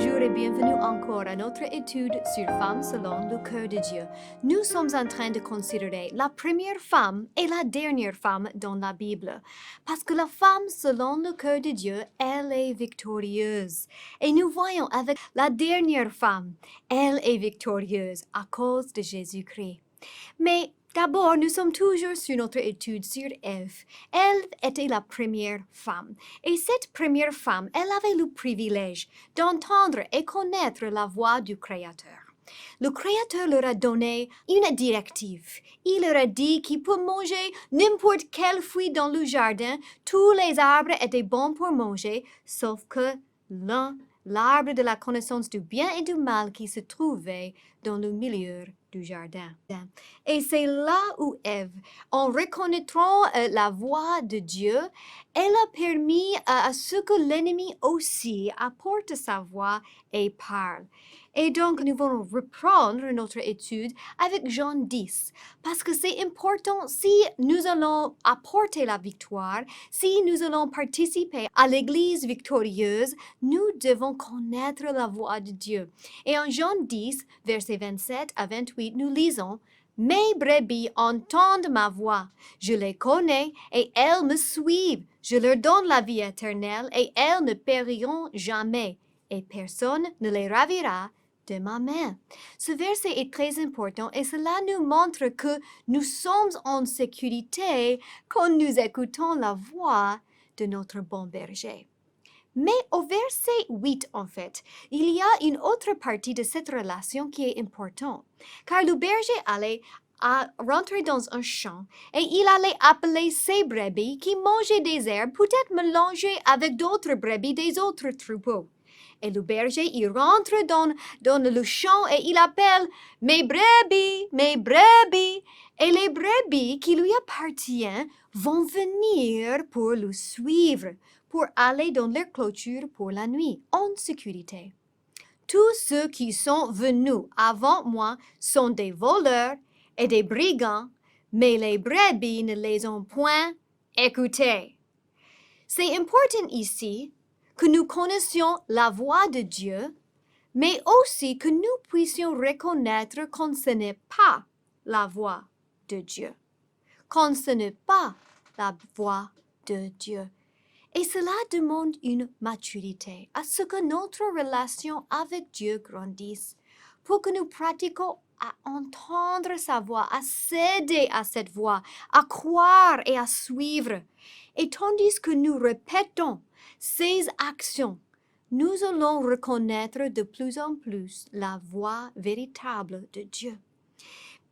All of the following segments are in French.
Bonjour et bienvenue encore à notre étude sur Femmes selon le cœur de Dieu. Nous sommes en train de considérer la première femme et la dernière femme dans la Bible. Parce que la femme selon le cœur de Dieu, elle est victorieuse. Et nous voyons avec la dernière femme, elle est victorieuse à cause de Jésus-Christ. Mais d'abord, nous sommes toujours sur notre étude sur Ève. Elle était la première femme. Et cette première femme, elle avait le privilège d'entendre et connaître la voix du Créateur. Le Créateur leur a donné une directive. Il leur a dit qu'ils peuvent manger n'importe quel fruit dans le jardin. Tous les arbres étaient bons pour manger, sauf que l'arbre de la connaissance du bien et du mal qui se trouvait dans le milieu du jardin. Et c'est là où Ève, en reconnaissant la voix de Dieu, elle a permis à ce que l'ennemi aussi apporte sa voix et parle. Et donc, nous allons reprendre notre étude avec Jean 10, parce que c'est important si nous allons apporter la victoire, si nous allons participer à l'Église victorieuse, nous devons connaître la voix de Dieu. Et en Jean 10, versets 27 à 28, nous lisons « Mes brebis entendent ma voix, je les connais et elles me suivent. Je leur donne la vie éternelle et elles ne périront jamais, et personne ne les ravira de ma main. » Ce verset est très important et cela nous montre que nous sommes en sécurité quand nous écoutons la voix de notre bon berger. Mais au verset 8, en fait, il y a une autre partie de cette relation qui est importante, car le berger allait rentrer dans un champ et il allait appeler ses brebis qui mangeaient des herbes, peut-être mélangées avec d'autres brebis des autres troupeaux. Et le berger, il rentre dans le champ et il appelle « Mes brebis, mes brebis !» Et les brebis qui lui appartiennent vont venir pour le suivre, pour aller dans leur clôture pour la nuit, en sécurité. Tous ceux qui sont venus avant moi sont des voleurs et des brigands, mais les brebis ne les ont point écoutés. C'est important ici que nous connaissions la voix de Dieu, mais aussi que nous puissions reconnaître quand ce n'est pas la voix de Dieu, quand ce n'est pas la voix de Dieu. Et cela demande une maturité, à ce que notre relation avec Dieu grandisse, pour que nous pratiquions à entendre sa voix, à céder à cette voix, à croire et à suivre. Et tandis que nous répétons ces actions, nous allons reconnaître de plus en plus la voix véritable de Dieu.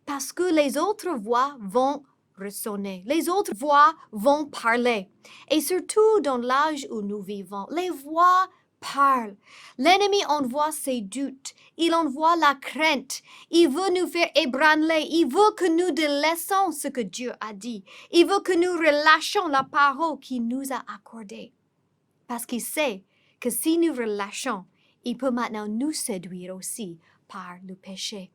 Parce que les autres voix vont résonner, les autres voix vont parler. Et surtout dans l'âge où nous vivons, les voix parlent. L'ennemi envoie ses doutes, il envoie la crainte, il veut nous faire ébranler, il veut que nous délaissons ce que Dieu a dit, il veut que nous relâchions la parole qu'il nous a accordée. Parce qu'il sait que si nous relâchons, il peut maintenant nous séduire aussi par le péché.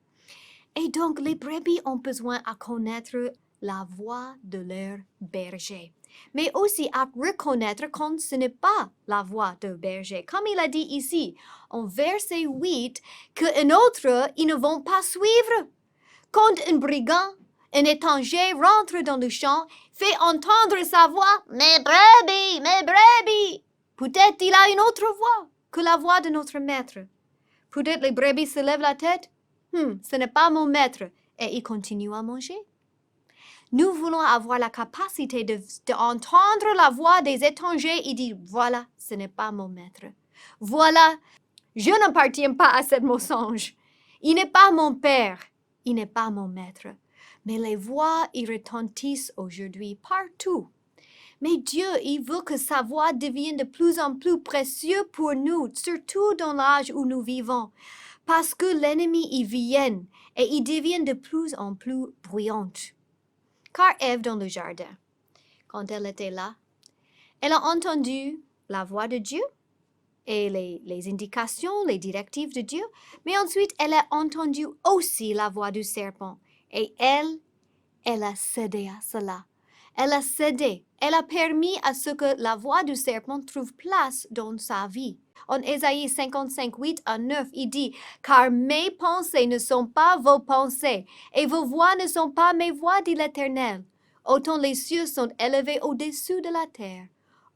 Et donc, les brebis ont besoin à connaître la voix de leur berger, mais aussi à reconnaître quand ce n'est pas la voix de berger. Comme il a dit ici, en verset 8, qu'un autre, ils ne vont pas suivre. Quand un brigand, un étranger rentre dans le champ, fait entendre sa voix, « Mes brebis, mes brebis !» Peut-être il a une autre voix que la voix de notre maître. Peut-être les brebis se lèvent la tête. Ce n'est pas mon maître. Et il continue à manger. Nous voulons avoir la capacité d'entendre la voix des étrangers et dire, voilà, ce n'est pas mon maître. Voilà, je n'appartiens pas à ce mensonge. Il n'est pas mon père. Il n'est pas mon maître. Mais les voix, ils retentissent aujourd'hui partout. Mais Dieu, il veut que sa voix devienne de plus en plus précieuse pour nous, surtout dans l'âge où nous vivons. Parce que l'ennemi y vient et il devient de plus en plus bruyante. Car Ève dans le jardin, quand elle était là, elle a entendu la voix de Dieu et les indications, les directives de Dieu, mais ensuite elle a entendu aussi la voix du serpent et elle a cédé à cela. Elle a cédé, elle a permis à ce que la voix du serpent trouve place dans sa vie. En Ésaïe 55, 8 à 9, il dit « Car mes pensées ne sont pas vos pensées, et vos voix ne sont pas mes voix, dit l'Éternel. Autant les cieux sont élevés au-dessus de la terre,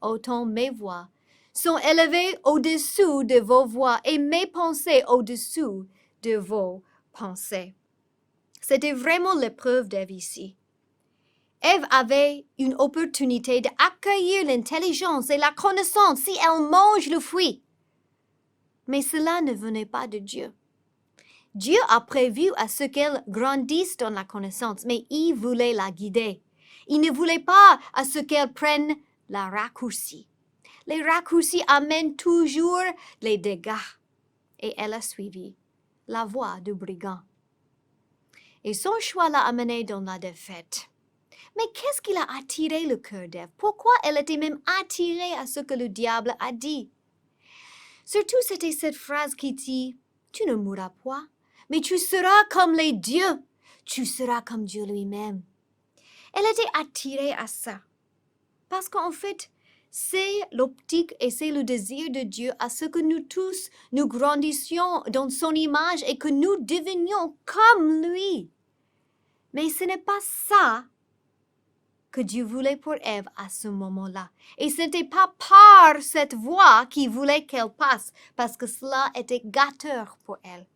autant mes voix sont élevées au-dessous de vos voix, et mes pensées au-dessous de vos pensées. » C'était vraiment l'épreuve d'Ève ici. Ève avait une opportunité d'accueillir l'intelligence et la connaissance si elle mange le fruit. Mais cela ne venait pas de Dieu. Dieu a prévu à ce qu'elle grandisse dans la connaissance, mais il voulait la guider. Il ne voulait pas à ce qu'elle prenne la raccourci. Les raccourcis amènent toujours les dégâts. Et elle a suivi la voie du brigand. Et son choix l'a amenée dans la défaite. Mais qu'est-ce qui a attiré le cœur d'Ève? Pourquoi elle était même attirée à ce que le diable a dit? Surtout, c'était cette phrase qui dit « Tu ne mourras point, mais tu seras comme les dieux. Tu seras comme Dieu lui-même. » Elle était attirée à ça. Parce qu'en fait, c'est l'optique et c'est le désir de Dieu à ce que nous tous, nous grandissions dans son image et que nous devenions comme lui. Mais ce n'est pas ça que Dieu voulait pour Ève à ce moment-là. Et ce n'était pas par cette voie qu'il voulait qu'elle passe, parce que cela était gâteur pour elle.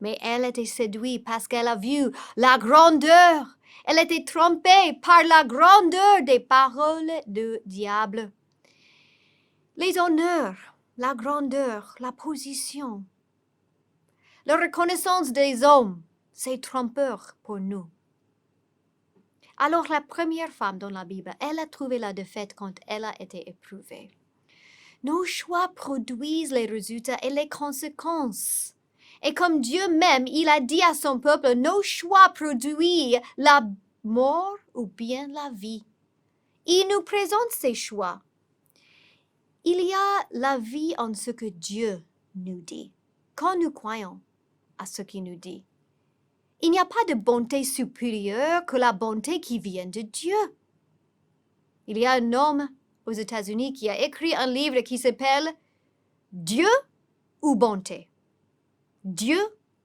Mais elle était séduite parce qu'elle a vu la grandeur. Elle était trompée par la grandeur des paroles du diable. Les honneurs, la grandeur, la position, la reconnaissance des hommes, c'est trompeur pour nous. Alors la première femme dans la Bible, elle a trouvé la défaite quand elle a été éprouvée. Nos choix produisent les résultats et les conséquences. Et comme Dieu même, il a dit à son peuple, nos choix produisent la mort ou bien la vie. Il nous présente ses choix. Il y a la vie en ce que Dieu nous dit, quand nous croyons à ce qu'il nous dit. Il n'y a pas de bonté supérieure que la bonté qui vient de Dieu. Il y a un homme aux États-Unis qui a écrit un livre qui s'appelle « Dieu ou bonté ?» Dieu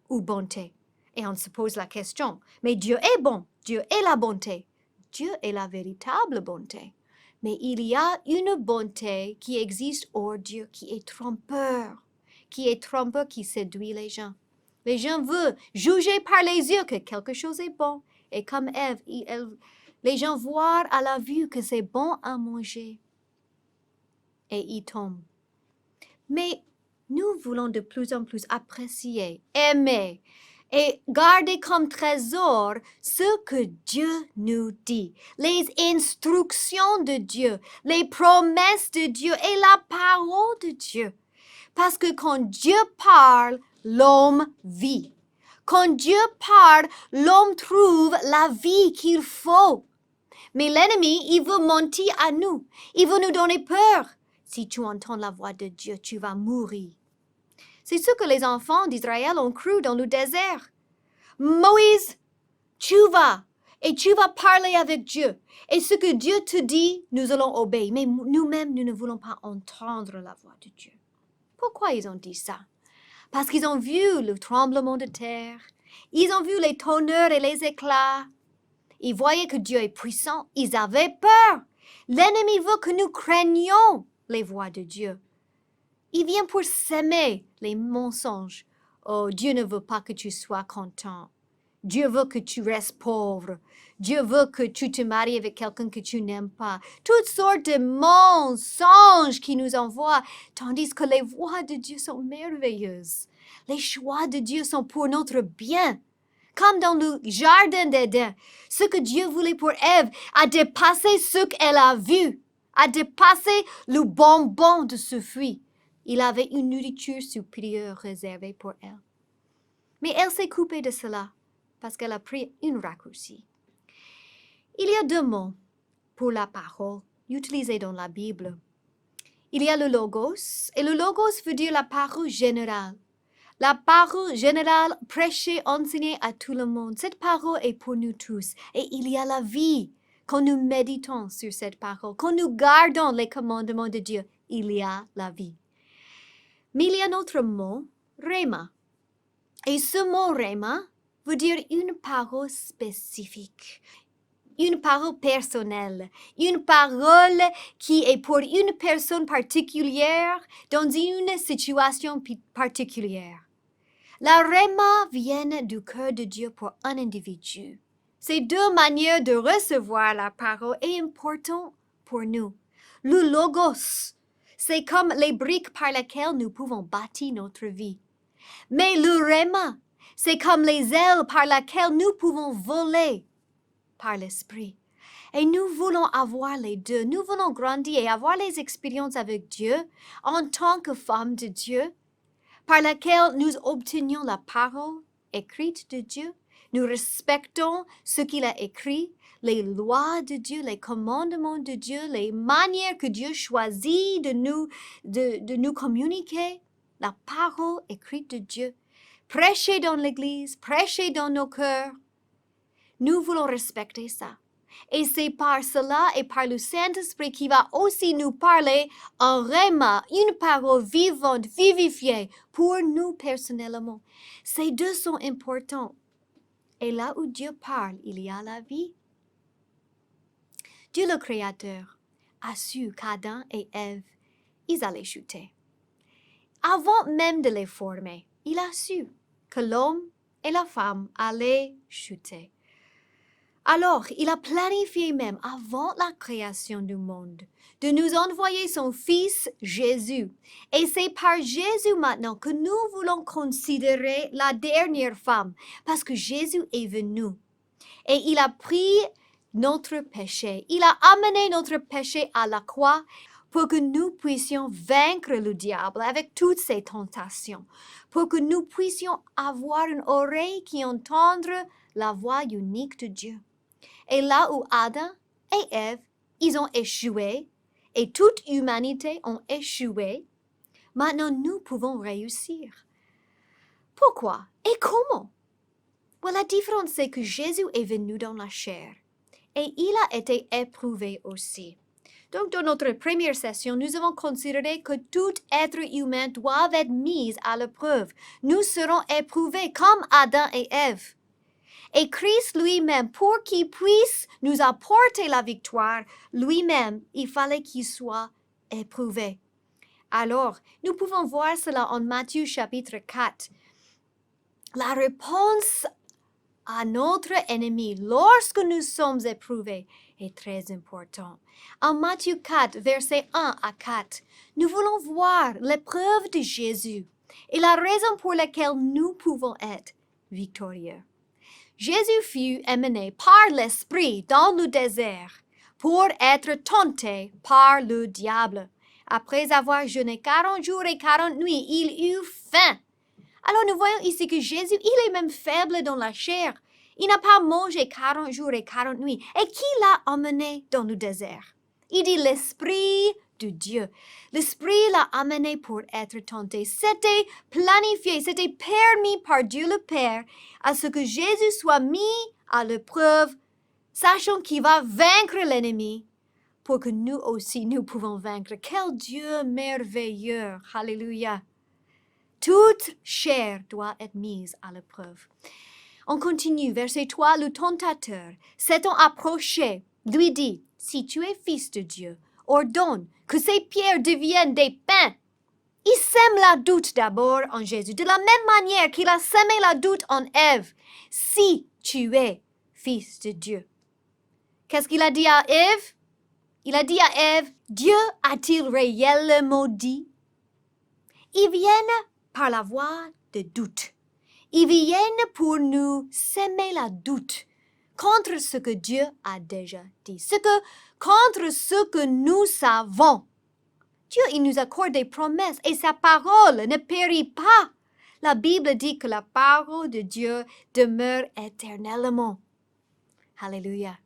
ou bonté? Et on se pose la question, mais Dieu est bon, Dieu est la bonté. Dieu est la véritable bonté. Mais il y a une bonté qui existe hors Dieu, qui est trompeur, qui séduit les gens. Les gens veulent juger par les yeux que quelque chose est bon. Et comme Ève, les gens voient à la vue que c'est bon à manger. Et ils tombent. Mais nous voulons de plus en plus apprécier, aimer et garder comme trésor ce que Dieu nous dit, les instructions de Dieu, les promesses de Dieu et la parole de Dieu. Parce que quand Dieu parle, l'homme vit. Quand Dieu parle, l'homme trouve la vie qu'il faut. Mais l'ennemi, il veut mentir à nous. Il veut nous donner peur. Si tu entends la voix de Dieu, tu vas mourir. C'est ce que les enfants d'Israël ont cru dans le désert. Moïse, tu vas et tu vas parler avec Dieu. Et ce que Dieu te dit, nous allons obéir. Mais nous-mêmes, nous ne voulons pas entendre la voix de Dieu. Pourquoi ils ont dit ça? Parce qu'ils ont vu le tremblement de terre. Ils ont vu les tonnerres et les éclats. Ils voyaient que Dieu est puissant. Ils avaient peur. L'ennemi veut que nous craignions les voix de Dieu. Il vient pour s'aimer les mensonges. Oh, Dieu ne veut pas que tu sois content. Dieu veut que tu restes pauvre. Dieu veut que tu te maries avec quelqu'un que tu n'aimes pas. Toutes sortes de mensonges qui nous envoient, tandis que les voix de Dieu sont merveilleuses. Les choix de Dieu sont pour notre bien. Comme dans le jardin d'Éden, ce que Dieu voulait pour Ève a dépassé ce qu'elle a vu, a dépassé le bonbon de ce fruit. Il avait une nourriture supérieure réservée pour elle. Mais elle s'est coupée de cela parce qu'elle a pris une raccourci. Il y a deux mots pour la parole utilisés dans la Bible. Il y a le logos, et le logos veut dire la parole générale. La parole générale prêchée, enseignée à tout le monde. Cette parole est pour nous tous. Et il y a la vie. Quand nous méditons sur cette parole, quand nous gardons les commandements de Dieu, il y a la vie. Mais il y a un autre mot, rhéma. Et ce mot rhéma veut dire une parole spécifique, une parole personnelle, une parole qui est pour une personne particulière dans une situation particulière. La rhéma vient du cœur de Dieu pour un individu. Ces deux manières de recevoir la parole est important pour nous. Le logos, c'est comme les briques par lesquelles nous pouvons bâtir notre vie. Mais le rhéma, c'est comme les ailes par lesquelles nous pouvons voler par l'esprit. Et nous voulons avoir les deux. Nous voulons grandir et avoir les expériences avec Dieu en tant que femmes de Dieu, par laquelle nous obtenions la parole écrite de Dieu. Nous respectons ce qu'il a écrit, les lois de Dieu, les commandements de Dieu, les manières que Dieu choisit de nous communiquer, la parole écrite de Dieu. Prêcher dans l'Église, prêcher dans nos cœurs. Nous voulons respecter ça. Et c'est par cela et par le Saint-Esprit qui va aussi nous parler en rhéma, une parole vivante, vivifiée pour nous personnellement. Ces deux sont importants. Et là où Dieu parle, il y a la vie. Dieu le Créateur a su qu'Adam et Ève, ils allaient chuter. Avant même de les former, il a su que l'homme et la femme allaient chuter. Alors, il a planifié même avant la création du monde de nous envoyer son Fils Jésus. Et c'est par Jésus maintenant que nous voulons considérer la dernière femme, parce que Jésus est venu et il a pris notre péché. Il a amené notre péché à la croix pour que nous puissions vaincre le diable avec toutes ses tentations, pour que nous puissions avoir une oreille qui entende la voix unique de Dieu. Et là où Adam et Ève, ils ont échoué, et toute humanité a échoué, maintenant nous pouvons réussir. Pourquoi et comment? Well, la différence, c'est que Jésus est venu dans la chair, et il a été éprouvé aussi. Donc, dans notre première session, nous avons considéré que tout être humain doit être mis à l'épreuve. Nous serons éprouvés comme Adam et Ève. Et Christ lui-même, pour qu'il puisse nous apporter la victoire, lui-même, il fallait qu'il soit éprouvé. Alors, nous pouvons voir cela en Matthieu chapitre 4. La réponse à notre ennemi lorsque nous sommes éprouvés est très importante. En Matthieu 4, versets 1 à 4, nous voulons voir l'épreuve de Jésus et la raison pour laquelle nous pouvons être victorieux. Jésus fut emmené par l'Esprit dans le désert pour être tenté par le diable. Après avoir jeûné 40 jours et 40 nuits, il eut faim. Alors nous voyons ici que Jésus, il est même faible dans la chair. Il n'a pas mangé 40 jours et 40 nuits. Et qui l'a emmené dans le désert? Il dit l'Esprit de Dieu. L'Esprit l'a amené pour être tenté. C'était planifié, c'était permis par Dieu le Père à ce que Jésus soit mis à l'épreuve, sachant qu'il va vaincre l'ennemi pour que nous aussi, nous pouvons vaincre. Quel Dieu merveilleux! Alléluia! Toute chair doit être mise à l'épreuve. On continue, verset 3, le tentateur, s'étant approché, lui dit, « Si tu es fils de Dieu, ordonne que ces pierres deviennent des pains. » Il sème la doute d'abord en Jésus, de la même manière qu'il a sémé la doute en Ève. « Si tu es fils de Dieu. » Qu'est-ce qu'il a dit à Ève? Il a dit à Ève, « Dieu a-t-il réellement dit? » Ils viennent par la voie de doute. Ils viennent pour nous semer la doute contre ce que Dieu a déjà dit, contre ce que nous savons. Dieu, il nous accorde des promesses et sa parole ne périt pas. La Bible dit que la parole de Dieu demeure éternellement. Alléluia.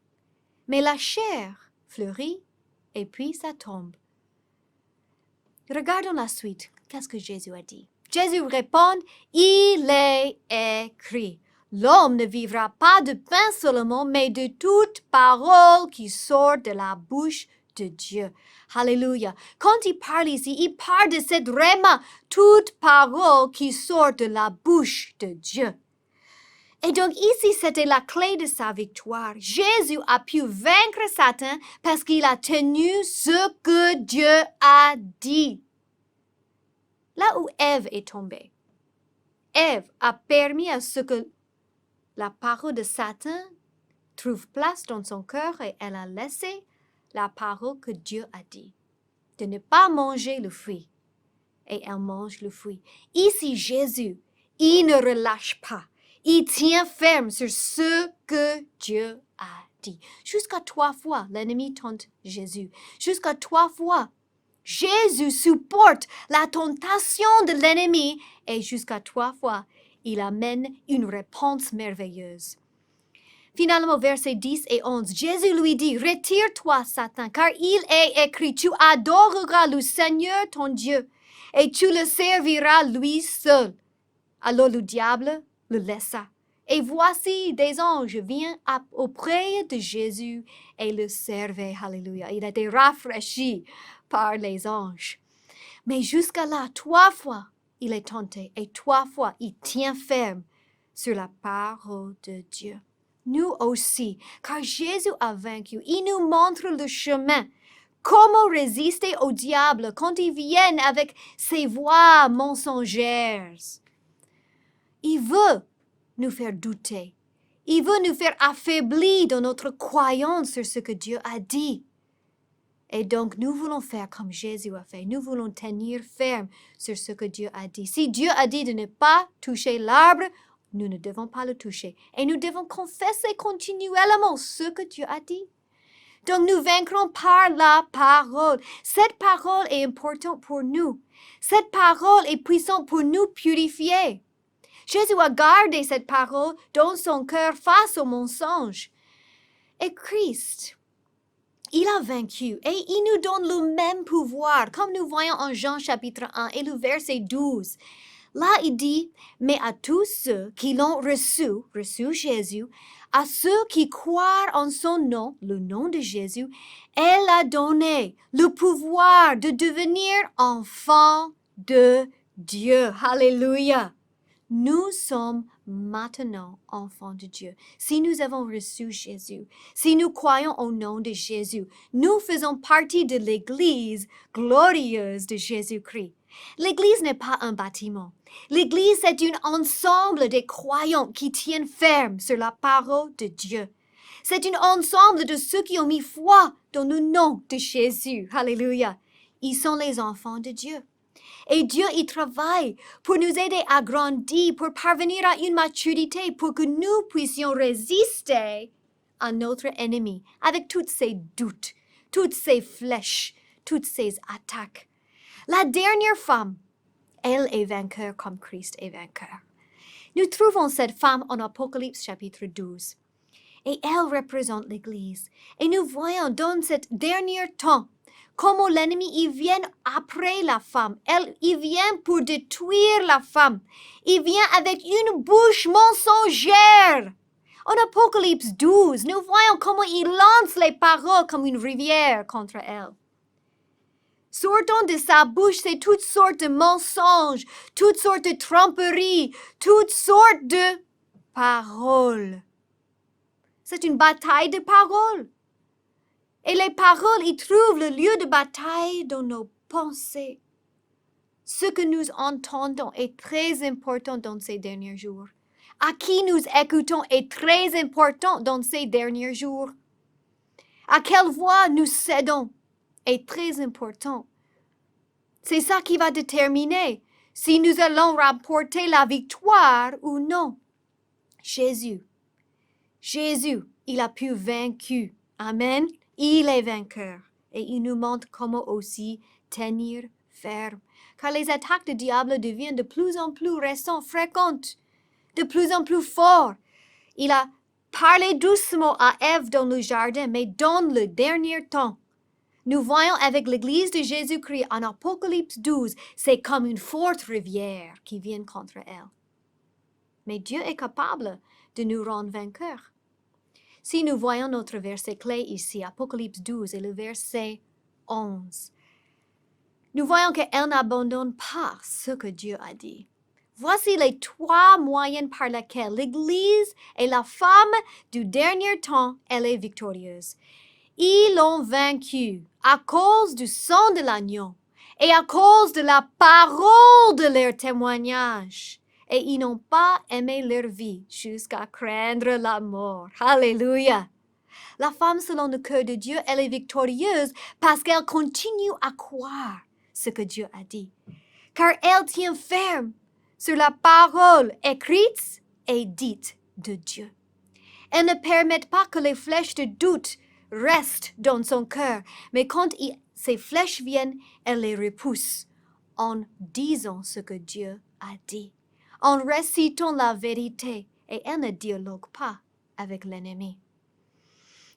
Mais la chair fleurit et puis ça tombe. Regardons la suite. Qu'est-ce que Jésus a dit? Jésus répond, « Il est écrit, l'homme ne vivra pas de pain seulement, mais de toute parole qui sort de la bouche de Dieu. Alléluia. Quand il parle ici, il parle de cette réma, toute parole qui sort de la bouche de Dieu. Et donc ici, c'était la clé de sa victoire. Jésus a pu vaincre Satan parce qu'il a tenu ce que Dieu a dit. Là où Ève est tombée, Ève a permis à ce que la parole de Satan trouve place dans son cœur et elle a laissé la parole que Dieu a dit, de ne pas manger le fruit. Et elle mange le fruit. Ici, Jésus, il ne relâche pas. Il tient ferme sur ce que Dieu a dit. Jusqu'à 3 fois, l'ennemi tente Jésus. Jusqu'à 3 fois, Jésus supporte la tentation de l'ennemi et jusqu'à 3 fois, il amène une réponse merveilleuse. Finalement, versets 10 et 11, Jésus lui dit, « Retire-toi, Satan, car il est écrit, tu adoreras le Seigneur ton Dieu et tu le serviras lui seul. » Alors le diable le laissa. Et voici, des anges vinrent auprès de Jésus et le servaient. Alléluia. Il a été rafraîchi par les anges. Mais jusqu'à là, 3 fois, il est tenté et 3 fois, il tient ferme sur la parole de Dieu. Nous aussi, car Jésus a vaincu, il nous montre le chemin. Comment résister au diable quand il vient avec ses voix mensongères? Il veut nous faire douter. Il veut nous faire affaiblir dans notre croyance sur ce que Dieu a dit. Et donc, nous voulons faire comme Jésus a fait. Nous voulons tenir ferme sur ce que Dieu a dit. Si Dieu a dit de ne pas toucher l'arbre, nous ne devons pas le toucher. Et nous devons confesser continuellement ce que Dieu a dit. Donc, nous vaincrons par la parole. Cette parole est importante pour nous. Cette parole est puissante pour nous purifier. Jésus a gardé cette parole dans son cœur face au mensonge. Et Christ, il a vaincu et il nous donne le même pouvoir, comme nous voyons en Jean chapitre 1 et le verset 12. Là, il dit, « Mais à tous ceux qui l'ont reçu Jésus, à ceux qui croient en son nom, le nom de Jésus, elle a donné le pouvoir de devenir enfants de Dieu. » Alléluia! Nous sommes maintenant enfants de Dieu. Si nous avons reçu Jésus, si nous croyons au nom de Jésus, nous faisons partie de l'Église glorieuse de Jésus-Christ. L'Église n'est pas un bâtiment. L'Église, c'est un ensemble de croyants qui tiennent ferme sur la parole de Dieu. C'est un ensemble de ceux qui ont mis foi dans le nom de Jésus. Alléluia. Ils sont les enfants de Dieu. Et Dieu y travaille pour nous aider à grandir, pour parvenir à une maturité, pour que nous puissions résister à notre ennemi avec tous ses doutes, toutes ses flèches, toutes ses attaques. La dernière femme, elle est vainqueur comme Christ est vainqueur. Nous trouvons cette femme en Apocalypse chapitre 12. Et elle représente l'Église. Et nous voyons dans cet dernier temps comment l'ennemi, il vient après la femme. Il vient pour détruire la femme. Il vient avec une bouche mensongère. En Apocalypse 12, nous voyons comment il lance les paroles comme une rivière contre elle. Sortant de sa bouche, c'est toutes sortes de mensonges, toutes sortes de tromperies, toutes sortes de paroles. C'est une bataille de paroles. Et les paroles, ils trouvent le lieu de bataille dans nos pensées. Ce que nous entendons est très important dans ces derniers jours. À qui nous écoutons est très important dans ces derniers jours. À quelle voix nous cédons est très important. C'est ça qui va déterminer si nous allons remporter la victoire ou non. Jésus, il a pu vaincre. Amen. Il est vainqueur et il nous montre comment aussi tenir ferme. Car les attaques du diable deviennent de plus en plus récentes, fréquentes, de plus en plus fortes. Il a parlé doucement à Ève dans le jardin, mais dans le dernier temps, nous voyons avec l'Église de Jésus-Christ en Apocalypse 12, c'est comme une forte rivière qui vient contre elle. Mais Dieu est capable de nous rendre vainqueurs. Si nous voyons notre verset clé ici, Apocalypse 12 et le verset 11. Nous voyons qu'elle n'abandonne pas ce que Dieu a dit. Voici les 3 moyens par lesquels l'Église et la femme du dernier temps, elle est victorieuse. Ils l'ont vaincue à cause du sang de l'agneau et à cause de la parole de leur témoignage. Et ils n'ont pas aimé leur vie jusqu'à craindre la mort. Alléluia! La femme selon le cœur de Dieu, elle est victorieuse parce qu'elle continue à croire ce que Dieu a dit. Car elle tient ferme sur la parole écrite et dite de Dieu. Elle ne permet pas que les flèches de doute restent dans son cœur, mais quand ces flèches viennent, elle les repousse en disant ce que Dieu a dit, en récitant la vérité, et elle ne dialogue pas avec l'ennemi.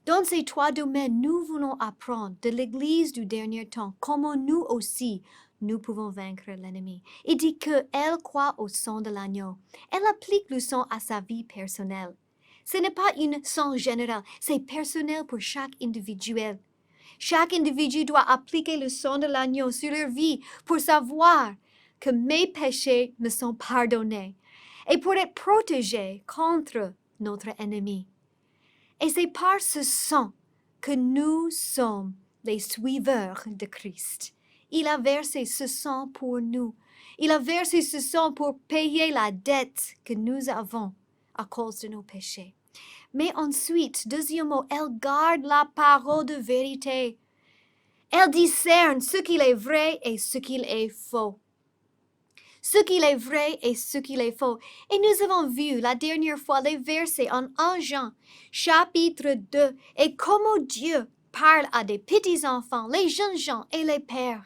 Dans ces 3 domaines, nous voulons apprendre de l'Église du dernier temps comment nous aussi, nous pouvons vaincre l'ennemi. Il dit qu'elle croit au sang de l'agneau. Elle applique le sang à sa vie personnelle. Ce n'est pas une sang général, c'est personnel pour chaque individuel. Chaque individu doit appliquer le sang de l'agneau sur leur vie pour savoir que mes péchés me sont pardonnés et pour être protégé contre notre ennemi. Et c'est par ce sang que nous sommes les suiveurs de Christ. Il a versé ce sang pour nous. Il a versé ce sang pour payer la dette que nous avons à cause de nos péchés. Mais ensuite, deuxièmement, elle garde la parole de vérité. Elle discerne ce qu'il est vrai et ce qu'il est faux. Ce qu'il est vrai et ce qu'il est faux. Et nous avons vu la dernière fois les versets en 1 Jean, chapitre 2, et comment Dieu parle à des petits-enfants, les jeunes gens et les pères.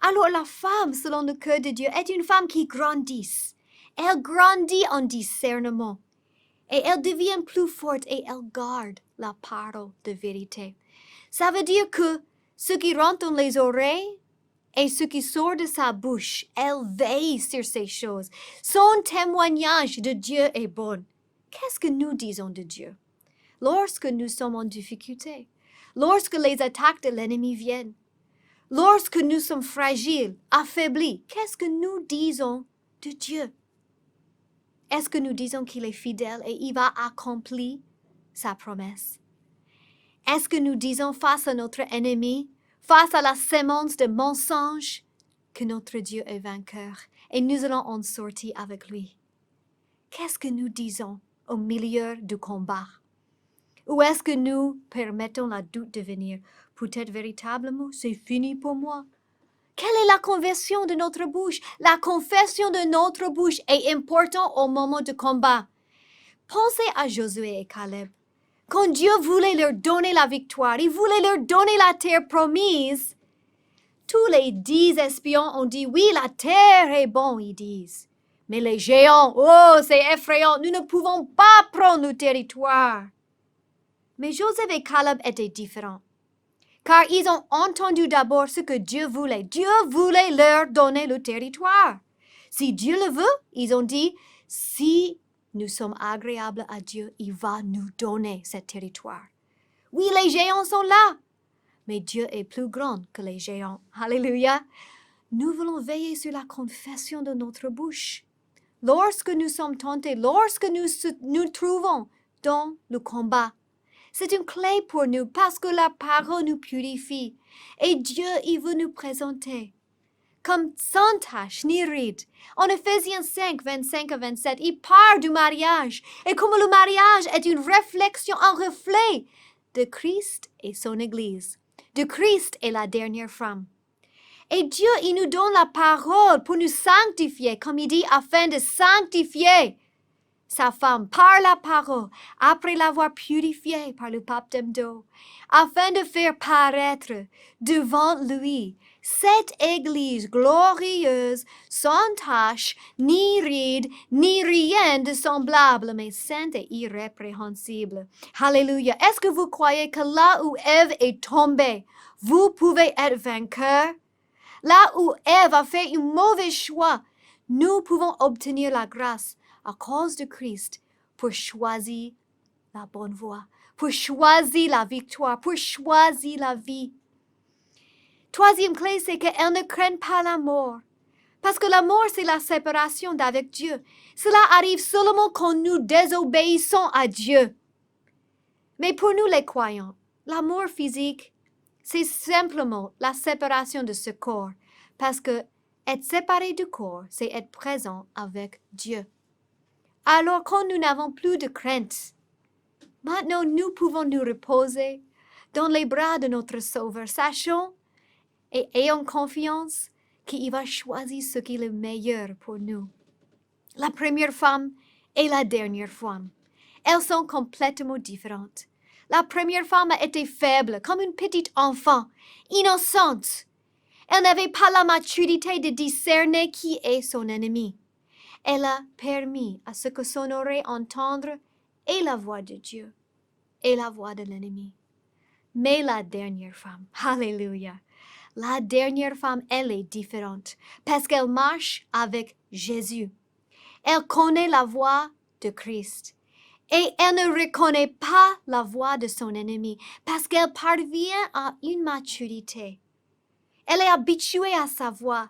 Alors la femme, selon le cœur de Dieu, est une femme qui grandit. Elle grandit en discernement. Et elle devient plus forte et elle garde la parole de vérité. Ça veut dire que ce qui rentre dans les oreilles et ce qui sort de sa bouche, elle veille sur ces choses. Son témoignage de Dieu est bon. Qu'est-ce que nous disons de Dieu? Lorsque nous sommes en difficulté, lorsque les attaques de l'ennemi viennent, lorsque nous sommes fragiles, affaiblis, qu'est-ce que nous disons de Dieu? Est-ce que nous disons qu'il est fidèle et il va accomplir sa promesse? Est-ce que nous disons face à notre ennemi, face à la sémence de mensonges, que notre Dieu est vainqueur et nous allons en sortir avec lui? Qu'est-ce que nous disons au milieu du combat? Ou est-ce que nous permettons la doute de venir? Peut-être véritablement, c'est fini pour moi. Quelle est la conversion de notre bouche? La confession de notre bouche est importante au moment du combat. Pensez à Josué et Caleb. Quand Dieu voulait leur donner la victoire, il voulait leur donner la terre promise. Tous les 10 espions ont dit, oui, la terre est bonne, ils disent. Mais les géants, oh, c'est effrayant, nous ne pouvons pas prendre le territoire. Mais Joseph et Caleb étaient différents. Car ils ont entendu d'abord ce que Dieu voulait. Dieu voulait leur donner le territoire. Si Dieu le veut, ils ont dit, si nous sommes agréables à Dieu, il va nous donner ce territoire. Oui, les géants sont là, mais Dieu est plus grand que les géants. Alléluia. Nous voulons veiller sur la confession de notre bouche. Lorsque nous sommes tentés, lorsque nous trouvons dans le combat, c'est une clé pour nous parce que la parole nous purifie. Et Dieu, il veut nous présenter comme sans tache ni ride. En Ephésiens 5, 25 à 27, il parle du mariage. Et comme le mariage est une réflexion, un reflet de Christ et son Église, de Christ et la dernière femme. Et Dieu, il nous donne la parole pour nous sanctifier, comme il dit, afin de sanctifier sa femme par la parole, après l'avoir purifiée par le baptême d'eau, afin de faire paraître devant lui cette Église glorieuse, sans tache, ni ride, ni rien de semblable, mais sainte et irrépréhensible. Alléluia. Est-ce que vous croyez que là où Ève est tombée, vous pouvez être vainqueur? Là où Ève a fait un mauvais choix, nous pouvons obtenir la grâce à cause de Christ pour choisir la bonne voie, pour choisir la victoire, pour choisir la vie. Troisième clé, c'est qu'elles ne craignent pas la mort. Parce que la mort, c'est la séparation d'avec Dieu. Cela arrive seulement quand nous désobéissons à Dieu. Mais pour nous les croyants, la mort physique, c'est simplement la séparation de ce corps. Parce que être séparé du corps, c'est être présent avec Dieu. Alors quand nous n'avons plus de crainte, maintenant nous pouvons nous reposer dans les bras de notre Sauveur, sachant et ayant confiance qu'il va choisir ce qui est le meilleur pour nous. La première femme et la dernière femme, elles sont complètement différentes. La première femme a été faible, comme une petite enfant, innocente. Elle n'avait pas la maturité de discerner qui est son ennemi. Elle a permis à ce que son oreille entendre et la voix de Dieu et la voix de l'ennemi. Mais la dernière femme, alléluia, la dernière femme, elle est différente parce qu'elle marche avec Jésus. Elle connaît la voix de Christ et elle ne reconnaît pas la voix de son ennemi parce qu'elle parvient à une maturité. Elle est habituée à sa voix.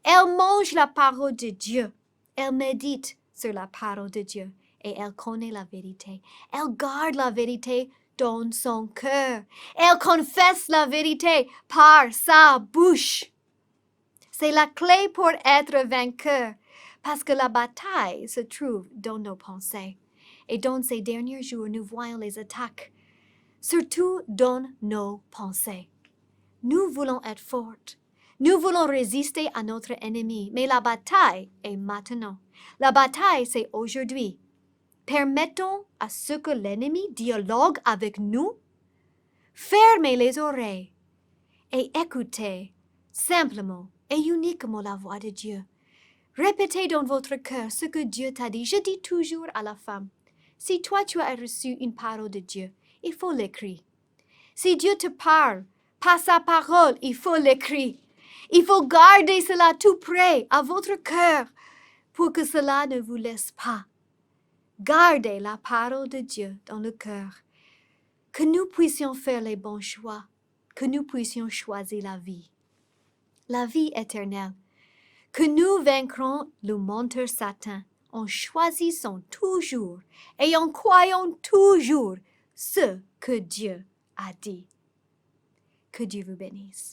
Elle mange la parole de Dieu. Elle médite sur la parole de Dieu et elle connaît la vérité. Elle garde la vérité dans son cœur. Elle confesse la vérité par sa bouche. C'est la clé pour être vainqueur parce que la bataille se trouve dans nos pensées. Et dans ces derniers jours, nous voyons les attaques, surtout dans nos pensées. Nous voulons être fortes. Nous voulons résister à notre ennemi, mais la bataille est maintenant. La bataille, c'est aujourd'hui. Permettons à ce que l'ennemi dialogue avec nous. Fermez les oreilles et écoutez simplement et uniquement la voix de Dieu. Répétez dans votre cœur ce que Dieu t'a dit. Je dis toujours à la femme, si toi tu as reçu une parole de Dieu, il faut l'écrire. Si Dieu te parle, par sa parole, il faut l'écrire. Il faut garder cela tout près à votre cœur pour que cela ne vous laisse pas. Gardez la parole de Dieu dans le cœur. Que nous puissions faire les bons choix. Que nous puissions choisir la vie éternelle. Que nous vaincrons le menteur Satan en choisissant toujours et en croyant toujours ce que Dieu a dit. Que Dieu vous bénisse.